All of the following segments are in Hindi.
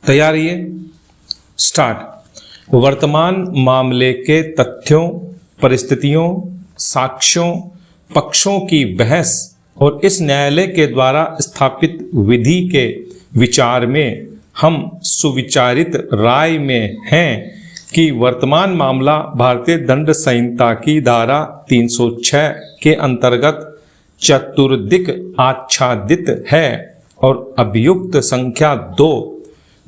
तैयार है? स्टार्ट। वर्तमान मामले के तथ्यों, परिस्थितियों, साक्ष्यों, पक्षों की बहस और इस न्यायालय के द्वारा स्थापित विधि के विचार में हम सुविचारित राय में हैं कि वर्तमान मामला भारतीय दंड संहिता की धारा 306 के अंतर्गत चतुर्दिक आच्छादित है और अभियुक्त संख्या 2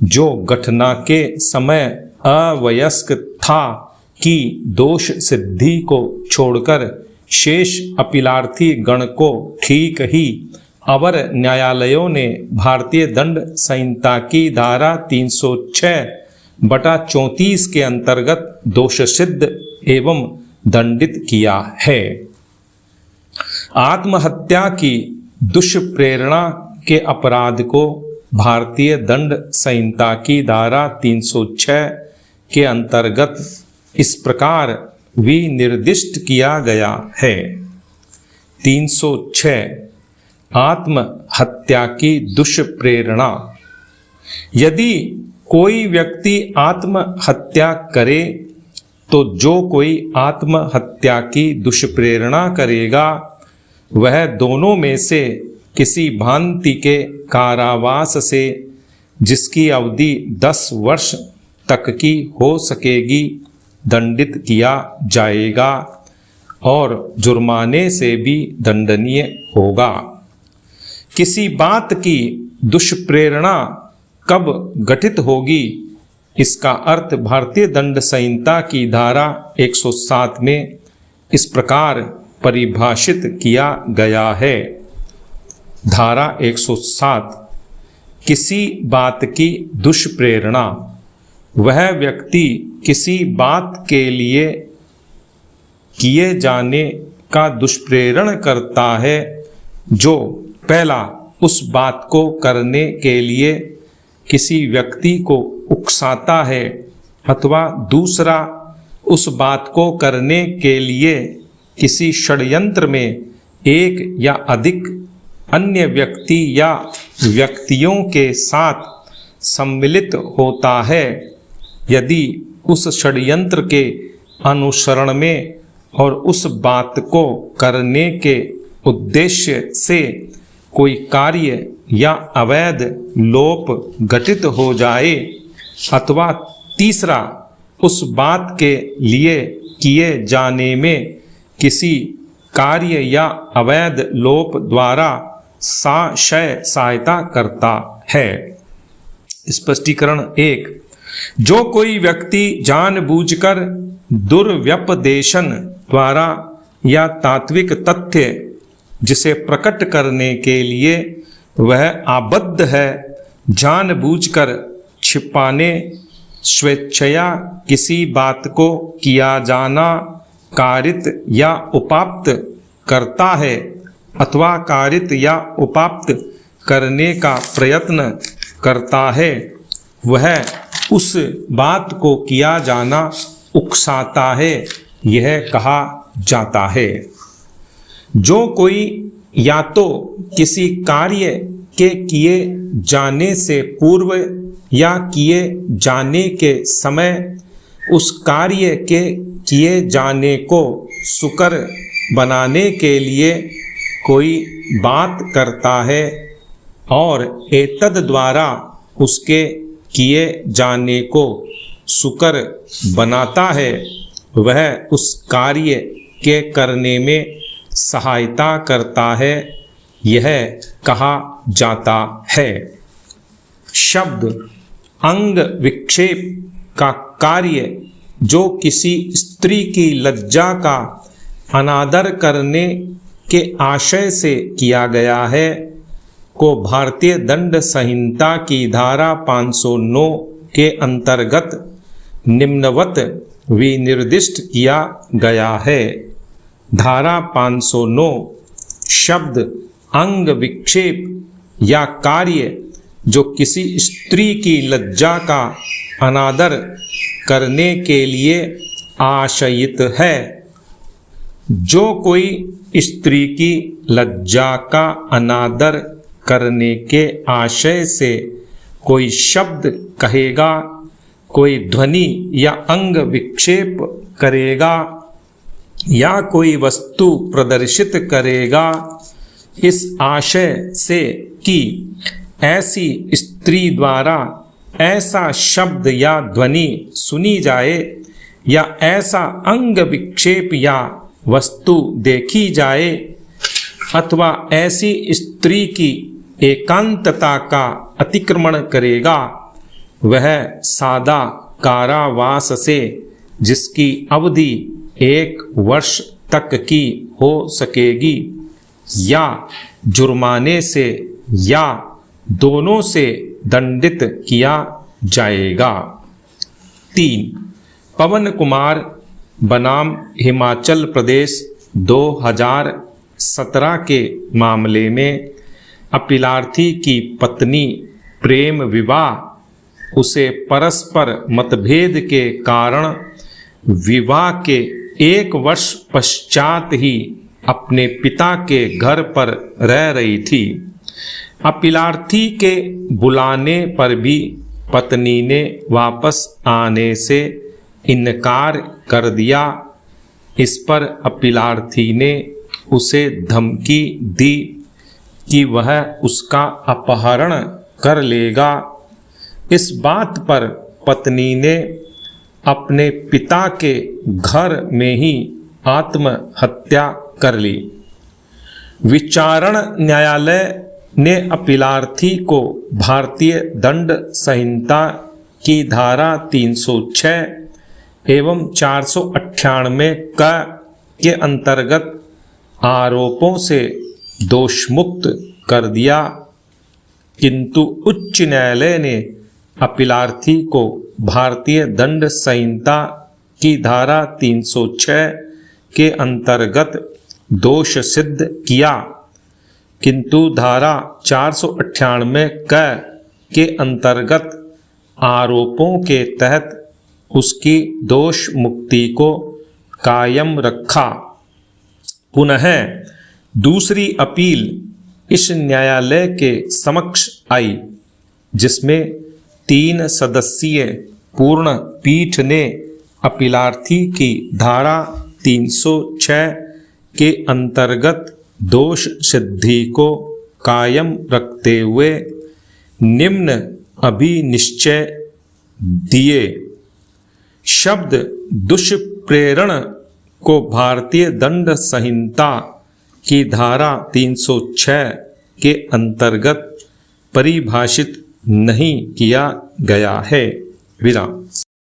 जो घटना के समय अवयस्क था की दोष सिद्धि को छोड़कर शेष अपीलार्थी गण को ठीक ही अवर न्यायालयों ने भारतीय दंड संहिता की धारा 306/34 के अंतर्गत दोष सिद्ध एवं दंडित किया है। आत्महत्या की दुष्प्रेरणा के अपराध को भारतीय दंड संहिता की धारा 306 के अंतर्गत इस प्रकार विनिर्दिष्ट किया गया है। 306 आत्महत्या की दुष्प्रेरणा। यदि कोई व्यक्ति आत्महत्या करे तो जो कोई आत्महत्या की दुष्प्रेरणा करेगा वह दोनों में से किसी भांति के कारावास से जिसकी अवधि 10 वर्ष तक की हो सकेगी दंडित किया जाएगा और जुर्माने से भी दंडनीय होगा। किसी बात की दुष्प्रेरणा कब घटित होगी, इसका अर्थ भारतीय दंड संहिता की धारा 107 में इस प्रकार परिभाषित किया गया है। धारा 107 किसी बात की दुष्प्रेरणा वह व्यक्ति किसी बात के लिए किए जाने का दुष्प्रेरण करता है जो पहला उस बात को करने के लिए किसी व्यक्ति को उकसाता है अथवा दूसरा उस बात को करने के लिए किसी षड्यंत्र में एक या अधिक अन्य व्यक्ति या व्यक्तियों के साथ सम्मिलित होता है। यदि उस षड्यंत्र के अनुसरण में और उस बात को करने के उद्देश्य से कोई कार्य या अवैध लोप घटित हो जाए अथवा तीसरा उस बात के लिए किए जाने में किसी कार्य या अवैध लोप द्वारा सहायता करता है। स्पष्टीकरण 1। जो कोई व्यक्ति जानबूझकर दुर्व्यपदेशन द्वारा या तात्विक तथ्य जिसे प्रकट करने के लिए वह आबद्ध है जानबूझकर छिपाने स्वेच्छया किसी बात को किया जाना कारित या उपाप्त करता है अथवा कारित या उपाप्त करने का प्रयत्न करता है वह उस बात को किया जाना उकसाता है, यह कहा जाता है। जो कोई या तो किसी कार्य के किए जाने से पूर्व या किए जाने के समय उस कार्य के किए जाने को सुकर बनाने के लिए कोई बात करता है और एतद द्वारा उसके किए जाने को सुकर बनाता है वह उस कार्य के करने में सहायता करता है, यह कहा जाता है। शब्द अंग विक्षेप का कार्य जो किसी स्त्री की लज्जा का अनादर करने के आशय से किया गया है को भारतीय दंड संहिता की धारा 509 के अंतर्गत निम्नवत विनिर्दिष्ट किया गया है। धारा 509 शब्द अंग विक्षेप या कार्य जो किसी स्त्री की लज्जा का अनादर करने के लिए आशयित है। जो कोई स्त्री की लज्जा का अनादर करने के आशय से कोई शब्द कहेगा, कोई ध्वनि या अंग विक्षेप करेगा या कोई वस्तु प्रदर्शित करेगा, इस आशय से कि ऐसी स्त्री द्वारा ऐसा शब्द या ध्वनि सुनी जाए या ऐसा अंग विक्षेप या वस्तु देखी जाए, अथवा ऐसी स्त्री की एकांतता का अतिक्रमण करेगा, वह सादा कारावास से, जिसकी अवधि 1 वर्ष तक की हो सकेगी, या जुर्माने से या दोनों से दंडित किया जाएगा। 3. पवन कुमार बनाम हिमाचल प्रदेश 2017 के मामले में अपीलार्थी की पत्नी प्रेम विवाह उसे परस्पर मतभेद के कारण विवाह के 1 वर्ष पश्चात ही अपने पिता के घर पर रह रही थी। अपीलार्थी के बुलाने पर भी पत्नी ने वापस आने से इनकार कर दिया। इस पर अपीलार्थी ने उसे धमकी दी कि वह उसका अपहरण कर लेगा। इस बात पर पत्नी ने अपने पिता के घर में ही आत्महत्या कर ली। विचारण न्यायालय ने अपीलार्थी को भारतीय दंड संहिता की धारा 306 एवं 498 के अंतर्गत आरोपों से दोषमुक्त कर दिया, किंतु उच्च न्यायालय ने अपीलार्थी को भारतीय दंड संहिता की धारा 306 के अंतर्गत दोष सिद्ध किया, किंतु धारा 498 के अंतर्गत आरोपों के तहत उसकी दोष मुक्ति को कायम रखा। पुनः दूसरी अपील इस न्यायालय के समक्ष आई, जिसमें 3 सदस्यीय पूर्ण पीठ ने अपीलार्थी की धारा 306 के अंतर्गत दोष सिद्धि को कायम रखते हुए निम्न अभिनिश्चय दिए। शब्द दुष्प्रेरण को भारतीय दंड संहिता की धारा 306 के अंतर्गत परिभाषित नहीं किया गया है। विराम।